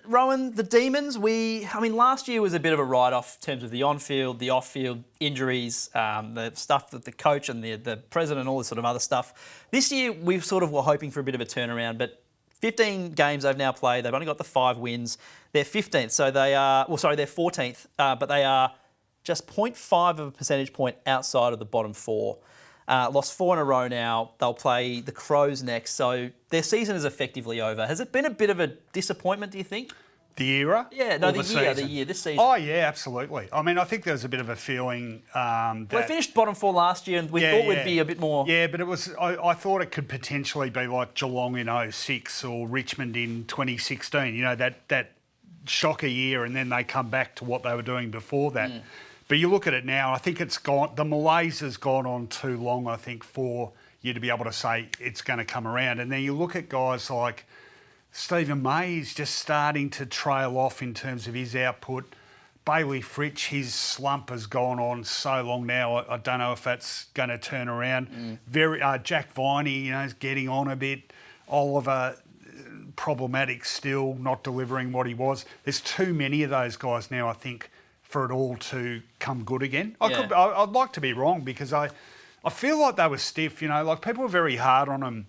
Rowan, the Demons, last year was a bit of a write-off in terms of the on-field, the off-field injuries, the stuff that the coach and the president, all this sort of other stuff. This year, we sort of were hoping for a bit of a turnaround, but 15 games they've now played. They've only got the 5 wins. They're 15th, so they're 14th, but they are just 0.5 of a percentage point outside of the bottom 4. Lost 4 in a row now. They'll play the Crows next, so their season is effectively over. Has it been a bit of a disappointment, do you think? The era? Yeah, no, the year, this season. Oh, yeah, absolutely. I mean, I think there was a bit of a feeling that... Well, they finished bottom 4 last year, and we thought we'd be a bit more... Yeah, but it was... I thought it could potentially be like Geelong in 06 or Richmond in 2016, you know, that shocker year, and then they come back to what they were doing before that. But you look at it now, I think it's gone... The malaise has gone on too long, I think, for you to be able to say it's going to come around. And then you look at guys like... Stephen May is just starting to trail off in terms of his output. Bailey Fritsch, his slump has gone on so long now. I don't know if that's going to turn around. Jack Viney, you know, is getting on a bit. Oliver, problematic still, not delivering what he was. There's too many of those guys now, I think, for it all to come good again. I'd like to be wrong because I feel like they were stiff. You know, like people were very hard on them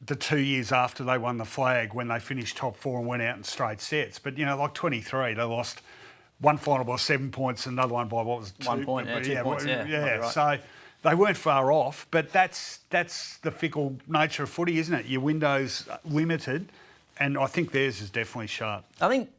the 2 years after they won the flag when they finished top 4 and went out in straight sets. But, you know, like 23, they lost one final by 7 points, another one by, what was it, 1 point, 2 points, Yeah, right. So they weren't far off, but that's the fickle nature of footy, isn't it? Your window's limited, and I think theirs is definitely sharp. I think,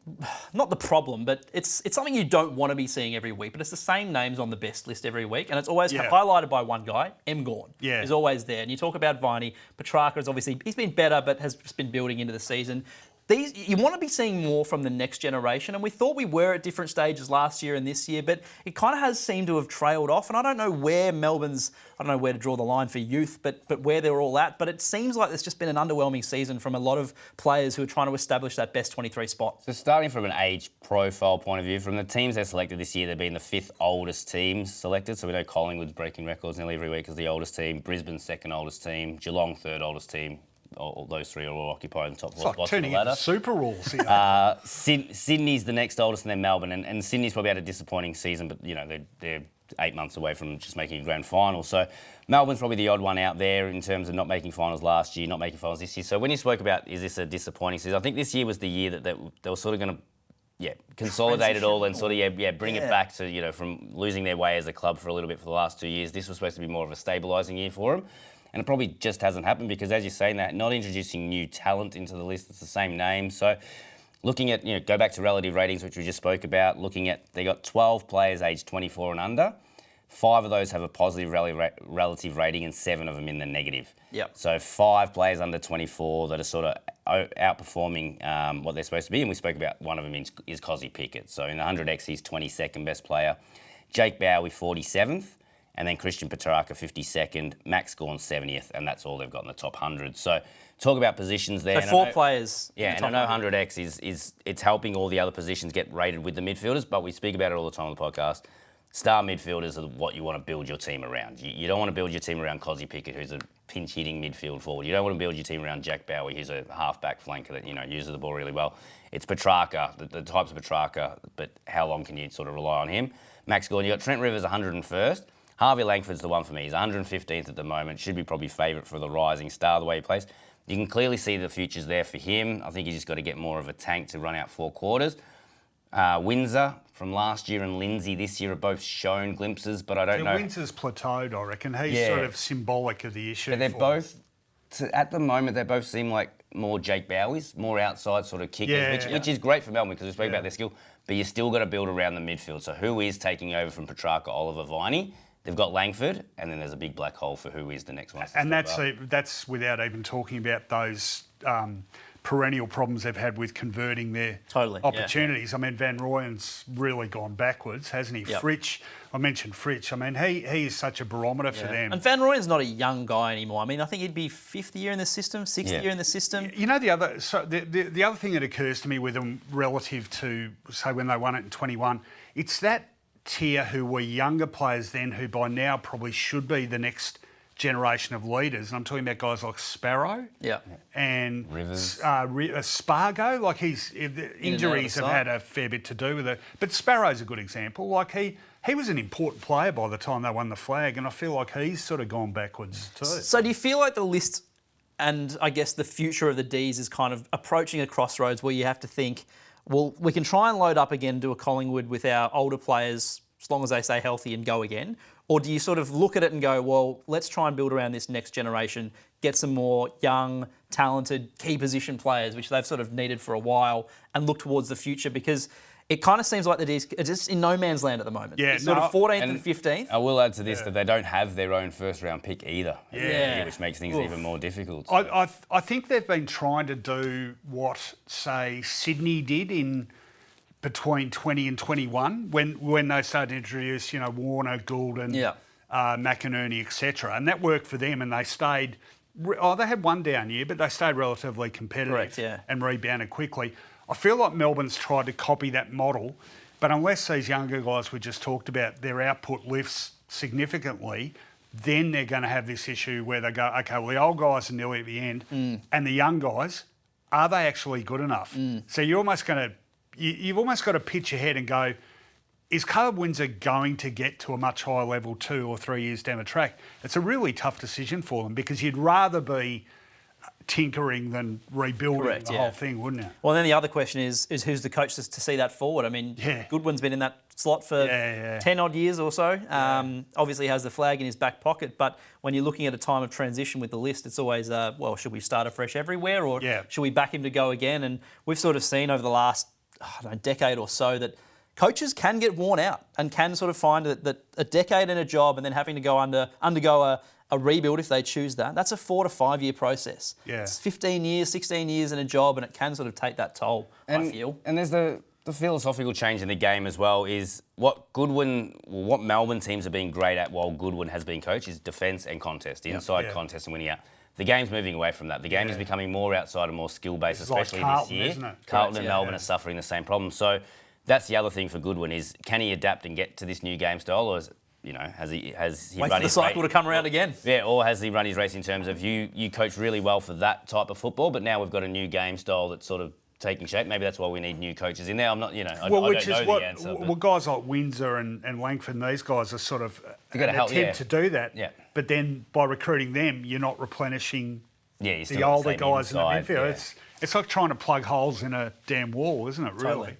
not the problem, but it's something you don't want to be seeing every week, but it's the same names on the best list every week, and it's always highlighted by one guy, M. Gorn, is always there. And you talk about Viney, Petrarca is obviously, he's been better, but has just been building into the season. You want to be seeing more from the next generation, and we thought we were at different stages last year and this year, but it kind of has seemed to have trailed off, and I don't know where I don't know where to draw the line for youth, but where they're all at, but it seems like there's just been an underwhelming season from a lot of players who are trying to establish that best 23 spot. So starting from an age profile point of view, from the teams they selected this year, they've been the 5th oldest team selected, so we know Collingwood's breaking records nearly every week as the oldest team, Brisbane's 2nd oldest team, Geelong 3rd oldest team. All those 3 are all occupying the top 4 spots on the ladder. It's like turning into Super Rules here. Sydney's the next oldest, and then Melbourne. And Sydney's probably had a disappointing season, but you know they're 8 months away from just making a grand final. So Melbourne's probably the odd one out there in terms of not making finals last year, not making finals this year. So when you spoke about is this a disappointing season, I think this year was the year that they were sort of going to consolidate it all and sort of bring it back to, you know, from losing their way as a club for a little bit for the last 2 years. This was supposed to be more of a stabilising year for them. And it probably just hasn't happened because, as you're saying that, not introducing new talent into the list, it's the same name. So looking at, you know, go back to relative ratings, which we just spoke about, looking at, they got 12 players aged 24 and under. 5 of those have a positive relative rating and 7 of them in the negative. Yep. So 5 players under 24 that are sort of outperforming what they're supposed to be. And we spoke about one of them is Cozzy Pickett. So in the 100X, he's 22nd best player. Jake Bowie, 47th. And then Christian Petrarca, 52nd, Max Gawn, 70th, and that's all they've got in the top 100. So talk about positions there. So 4 players. Yeah, and I know 100X is it's helping all the other positions get rated with the midfielders, but we speak about it all the time on the podcast. Star midfielders are what you want to build your team around. You don't want to build your team around Cozzy Pickett, who's a pinch-hitting midfield forward. You don't want to build your team around Jack Bowie, who's a half-back flanker that, you know, uses the ball really well. It's Petrarca, the types of Petrarca, but how long can you sort of rely on him? Max Gawn, you got Trent Rivers, 101st. Harvey Langford's the one for me. He's 115th at the moment. Should be probably favourite for the rising star, the way he plays. You can clearly see the future's there for him. I think he's just got to get more of a tank to run out 4 quarters. Windsor from last year and Lindsay this year have both shown glimpses, but I don't know. Windsor's plateaued, I reckon. He's sort of symbolic of the issue. But they're both, at the moment, they both seem like more Jake Bowies, more outside sort of kickers, which is great for Melbourne because we spoke about their skill, but you still got to build around the midfield. So who is taking over from Petrarca, Oliver, Viney? They've got Langford, and then there's a big black hole for who is the next one. And that's without even talking about those perennial problems they've had with converting their opportunities. I mean, Van Rooyen's really gone backwards, hasn't he? Yep. Fritsch, I mentioned Fritsch. I mean, he is such a barometer for them. And Van Rooyen's not a young guy anymore. I mean, I think he'd be 5th year in the system, 6th year in the system. You know, the other thing that occurs to me with them relative to, say, when they won it in 21, it's that tier who were younger players then who by now probably should be the next generation of leaders, and I'm talking about guys like Sparrow and Rivers. Spargo. Like injuries have had a fair bit to do with it. But Sparrow's a good example. Like he was an important player by the time they won the flag, and I feel like he's sort of gone backwards too. So do you feel like the list and I guess the future of the Ds is kind of approaching a crossroads where you have to think, well, we can try and load up again, do a Collingwood with our older players as long as they stay healthy and go again? Or do you sort of look at it and go, well, let's try and build around this next generation, get some more young, talented, key position players, which they've sort of needed for a while, and look towards the future? Because it kind of seems like the D's are just in no man's land at the moment. Yeah, it's sort of 14th and 15th. I will add to this that they don't have their own first-round pick either, which makes things even more difficult. So. I think they've been trying to do what, say, Sydney did in between 20 and 21 when they started to introduce, Warner, Goulden, McInerney, etc. And that worked for them, and they stayed. They had one down year, but they stayed relatively competitive and rebounded quickly. I feel like Melbourne's tried to copy that model, but unless these younger guys we just talked about, their output lifts significantly, then they're going to have this issue where they go, okay, well, the old guys are nearly at the end, and the young guys, are they actually good enough? So you've almost got to pitch ahead and go, is Caleb Windsor going to get to a much higher level 2 or 3 years down the track? It's a really tough decision for them because you'd rather be tinkering than rebuilding the whole thing, wouldn't you? Well, then the other question is who's the coach to see that forward? I mean, Goodwin's been in that slot for 10 odd years or so. Obviously has the flag in his back pocket, but when you're looking at a time of transition with the list, it's always, well, should we start afresh everywhere or should we back him to go again? And we've sort of seen over the last decade or so that coaches can get worn out and can sort of find that a decade in a job and then having to go undergo a rebuild if they choose that, that's a 4 to 5 year process. Yeah. It's 15 years, 16 years in a job, and it can sort of take that toll, I feel. And there's the philosophical change in the game as well is what Melbourne teams have been great at while Goodwin has been coach is defence and contest, inside contest and winning out. The game's moving away from that. The game is becoming more outside and more skill-based, especially like this year. Isn't it? Carlton and Melbourne are suffering the same problem. So that's the other thing for Goodwin is can he adapt and get to this new game style, or is has he wait run for the cycle to come around again? Yeah, or has he run his race in terms of you coach really well for that type of football, but now we've got a new game style that's sort of taking shape. Maybe that's why we need new coaches in there. I'm not, I don't know the answer. Well, guys like Windsor and Langford and these guys are sort of attempt to do that. Yeah. But then by recruiting them, you're not replenishing the older guys in the midfield. Yeah. It's like trying to plug holes in a damn wall, isn't it, really? Totally.